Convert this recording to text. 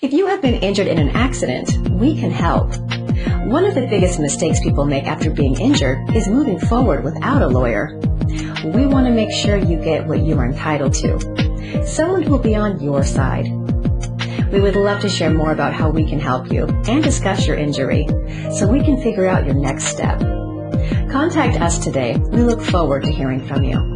If you have been injured in an accident, we can help. One of the biggest mistakes people make after being injured is moving forward without a lawyer. We want to make sure you get what you are entitled to, someone who will be on your side. We would love to share more about how we can help you and discuss your injury so we can figure out your next step. Contact us today. We look forward to hearing from you.